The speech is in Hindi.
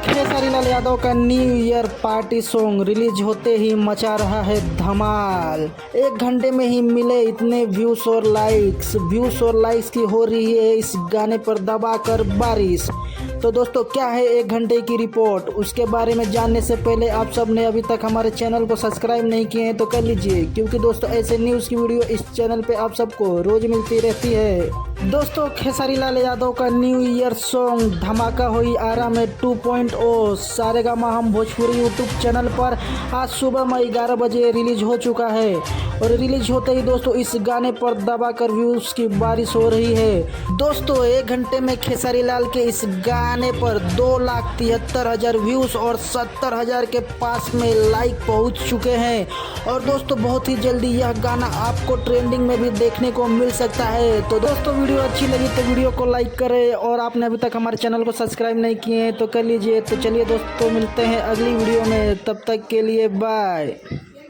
खेसारी लाल यादव का new year party song release होते ही मचा रहा है धमाल। 1 घंटे में ही मिले इतने व्यूज और लाइक्स की हो रही है इस गाने पर दबाकर बारिश। तो दोस्तों क्या है 1 घंटे की रिपोर्ट, उसके बारे में जानने से पहले आप सब ने अभी तक हमारे चैनल को सब्सक्राइब नहीं किए हैं तो कर लीजिए, क्योंकि दोस्तों ऐसे न्यूज़ की वीडियो इस चैनल पे आप सबको रोज मिलती रहती है। दोस्तों खेसारी लाल यादव का न्यू ईयर सॉन्ग धमाका हुई आरा में 2.0 सारेगामा हम भोजपुरी यूट्यूब चैनल पर आज सुबह में 11 बजे रिलीज हो चुका है। और रिलीज होते ही दोस्तों इस गाने पर दबाकर व्यूज की बारिश हो रही है। दोस्तों 1 घंटे में खेसारी लाल के इस गाने पर 2,73,000 व्यूज और 70,000 के पास में लाइक पहुंच चुके हैं। और दोस्तों बहुत ही जल्दी यह गाना आपको ट्रेंडिंग में भी देखने को मिल सकता है। तो दोस्तों वीडियो अच्छी लगी तो वीडियो को लाइक करें, और आपने अभी तक हमारे चैनल को सब्सक्राइब नहीं किए हैं तो कर लीजिए। तो चलिए दोस्तों मिलते हैं अगली वीडियो में, तब तक के लिए बाय।